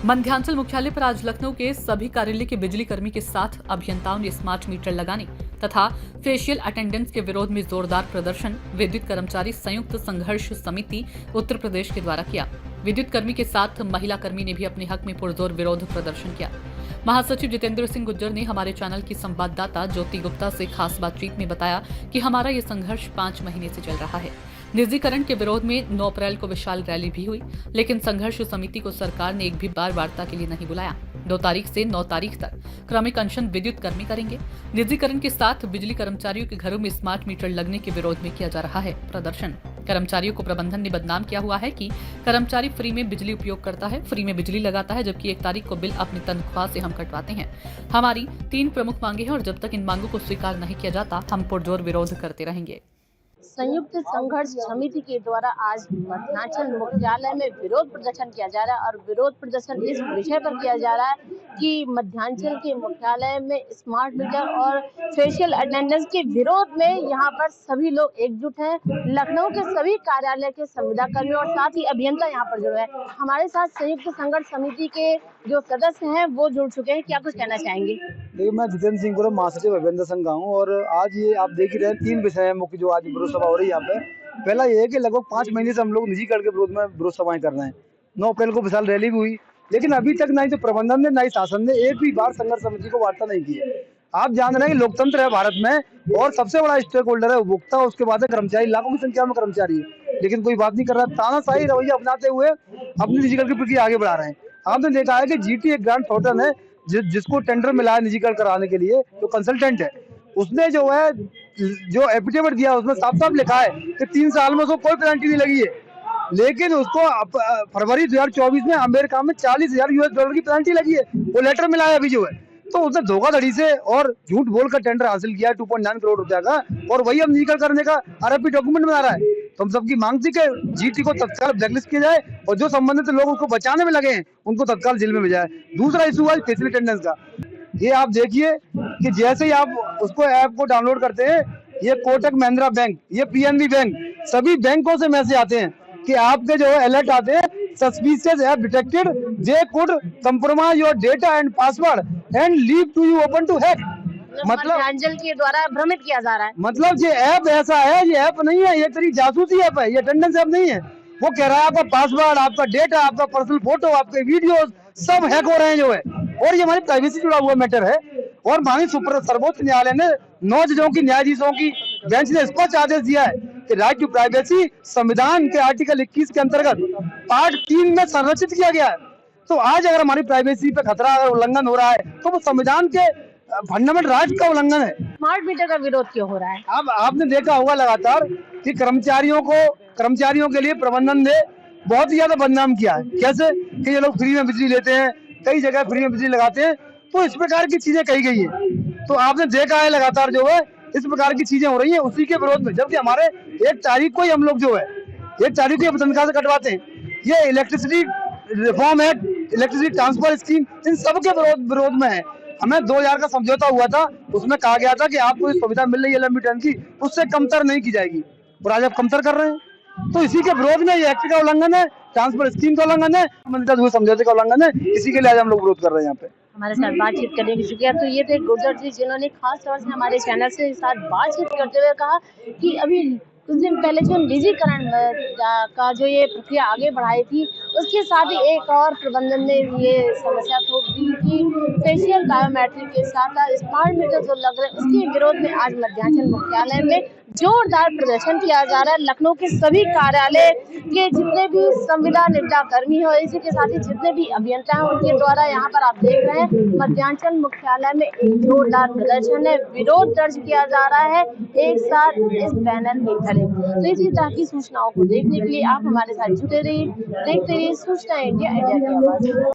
मध्यांचल मुख्यालय पर आज लखनऊ के सभी कार्यालय के बिजली कर्मी के साथ अभियंताओं ने स्मार्ट मीटर लगाने तथा फेशियल अटेंडेंस के विरोध में जोरदार प्रदर्शन विद्युत कर्मचारी संयुक्त संघर्ष समिति उत्तर प्रदेश के द्वारा किया। विद्युत कर्मी के साथ महिला कर्मी ने भी अपने हक में पुरजोर विरोध प्रदर्शन किया। महासचिव जितेंद्र सिंह गुज्जर ने हमारे चैनल की संवाददाता ज्योति गुप्ता से खास बातचीत में बताया कि हमारा ये संघर्ष 5 महीने से चल रहा है। निजीकरण के विरोध में 9 अप्रैल को विशाल रैली भी हुई, लेकिन संघर्ष समिति को सरकार ने एक भी बार वार्ता के लिए नहीं बुलाया। 2 तारीख से 9 तारीख तक क्रमिक अनशन विद्युत कर्मी करेंगे। निजीकरण के साथ बिजली कर्मचारियों के घरों में स्मार्ट मीटर लगने के विरोध में किया जा रहा है प्रदर्शन। कर्मचारियों को प्रबंधन ने बदनाम किया हुआ है कि कर्मचारी फ्री में बिजली उपयोग करता है, फ्री में बिजली लगाता है, जबकि 1 तारीख को बिल अपनी तनख्वाह से हम कटवाते हैं। हमारी 3 प्रमुख मांगे हैं और जब तक इन मांगों को स्वीकार नहीं किया जाता, हम पुरजोर विरोध करते रहेंगे। संयुक्त संघर्ष समिति के द्वारा आज मध्यांचल मुख्यालय में विरोध प्रदर्शन किया जा रहा है और विरोध प्रदर्शन इस विषय पर किया जा रहा है कि मध्यांचल के मुख्यालय में स्मार्ट मीटर और फेशियल अटेंडेंस के विरोध में यहाँ पर सभी लोग एकजुट हैं। लखनऊ के सभी कार्यालय के संविदा कर्मी और साथ ही अभियंता यहाँ पर जुड़े हैं। हमारे साथ संयुक्त संघर्ष समिति के जो सदस्य हैं वो जुड़ चुके हैं। क्या कुछ कहना चाहेंगे? देखिए, मैं जितेंद्र सिंह गुरु महासचिव अभियंता संघ का हूँ और आज ये आप देख ही रहे हैं 3 विषय हैं मुख्य जो आज विरोध सभा हो रही है यहाँ पे। पहला ये है कि लगभग 5 महीने से हम लोग निजीकरण के विरोध में विरोध सभाएं कर रहे हैं। 9 अप्रैल को विशाल रैली भी हुई, लेकिन अभी तक ना ही तो प्रबंधन ने ना ही शासन ने एक भी बार संघर्ष समिति को वार्ता नहीं की है। आप जान रहे हैं कि लोकतंत्र है भारत में और सबसे बड़ा स्टेक होल्डर है उपभोक्ता, उसके बाद है कर्मचारी, लाखों की संख्या में कर्मचारी है, लेकिन कोई बात नहीं कर रहा। तानाशाही रवैया अपनाते हुए अपनी निजीकरण की प्रक्रिया आगे बढ़ा रहे हैं। आपने देखा है कि जीटी एक ग्रांड थॉटन है जिसको टेंडर मिला है निजीकरण कराने के लिए, जो कंसल्टेंट है, उसने जो है जो एफिडेविट दिया उसमें साफ साफ लिखा है कि 3 साल में उसको कोई पेनल्टी नहीं लगी है, लेकिन उसको फरवरी 2024 में अमेरिका में $40,000 की पेनल्टी लगी है। वो लेटर मिला है अभी जो है, तो उसने धोखाधड़ी से और झूठ बोलकर टेंडर हासिल किया है 2.9 करोड़ रुपया का, और वही अब निजीकरण करने का आरएफपी डॉक्यूमेंट बना रहा है। तो हम सबकी मांग थी कि जीटी को तत्काल ब्लैकलिस्ट किया जाए और जो संबंधित लोग उसको बचाने में लगे हैं उनको तत्काल जेल में भेजा जाए। दूसरा इशू है फेशियल अटेंडेंस का। ये आप देखिए कि जैसे ही आप उसको ऐप को डाउनलोड करते हैं, ये कोटक महिंद्रा बैंक, ये पीएनबी बैंक, सभी बैंकों से मैसेज आते हैं कि आपके जो है अलर्ट आते हैं, suspicious app detected, they could compromise your data and password and leave to you open to hack. मतलब मध्यांचल के द्वारा भ्रमित किया जा रहा है। मतलब ये ऐप ऐसा है, ये ऐप नहीं है, ये तेरी जासूसी ऐप है, ये अटेंडेंस ऐप नहीं है। वो कह रहा है आपका पासवर्ड, आपका डेटा, आपका पर्सनल फोटो, आपके वीडियोस सब हैक हो रहे हैं जो है, और ये हमारी प्राइवेसी जुड़ा हुआ मैटर है। और माननीय सर्वोच्च न्यायालय ने 9 जजों की न्यायाधीशों की बेंच ने स्पष्ट आदेश दिया है कि राइट टू प्राइवेसी संविधान के आर्टिकल 21 के अंतर्गत पार्ट 3 में संरक्षित किया गया है। तो आज अगर हमारी प्राइवेसी पे खतरा अगर उल्लंघन हो रहा है तो वो संविधान के फंडामेंटल राइट का उल्लंघन है। स्मार्ट मीटर का विरोध क्यों हो रहा है? अब आपने देखा होगा लगातार कि कर्मचारियों के लिए प्रबंधन ने बहुत ही ज्यादा बदनाम किया है। कैसे कि ये लोग फ्री में बिजली लेते हैं, कई जगह फ्री में बिजली लगाते हैं, तो इस प्रकार की चीजें कही गई है। तो आपने देखा है लगातार जो है इस प्रकार की चीजें हो रही है उसी के विरोध में, जबकि हमारे 1 तारीख को ही हम लोग जो है 1 तारीख को तनख्वाह से कटवाते हैं। ये electricity reform act, electricity transfer scheme, इन सब के विरोध में है। हमें 2000 का समझौता हुआ था, उसमें कहा गया था कि आपको इस सुविधा मिल रही है लंबी टर्म की, उससे कमतर नहीं की जाएगी, और आज आप कमतर कर रहे हैं। तो इसी के विरोध में ये एक्ट का उल्लंघन है, ट्रांसफर स्कीम का उल्लंघन है, समझौते का उल्लंघन है। इसी के लिए आज हम लोग विरोध कर रहे हैं यहाँ पे। हमारे साथ बातचीत करने की शुक्रिया। तो ये थे गुज्जर जी, जिन्होंने खास तौर से हमारे चैनल से साथ बातचीत करते हुए कहा कि अभी कुछ दिन पहले जो निजीकरण का जो ये प्रक्रिया आगे बढ़ाई थी, उसके साथ ही एक और प्रबंधन ने ये समस्या थोप दी कि फेशियल बायोमेट्रिक के साथ स्मार्ट मीटर जो लग रहे हैं उसके विरोध में आज मध्यांचल मुख्यालय में जोरदार प्रदर्शन किया जा रहा है। लखनऊ के सभी कार्यालय के जितने भी संविदा निविदा कर्मी हो, इसी के साथ ही जितने भी अभियंता हैं, उनके द्वारा यहाँ पर आप देख रहे हैं मध्यांचल मुख्यालय में एक जोरदार प्रदर्शन है, विरोध दर्ज किया जा रहा है एक साथ इस बैनर के तले। तो इसी तरह की सूचनाओं को देखने के लिए आप हमारे साथ जुड़े रहिए, देखते रहिए सूचना इंडिया, इंडिया की आवाज़।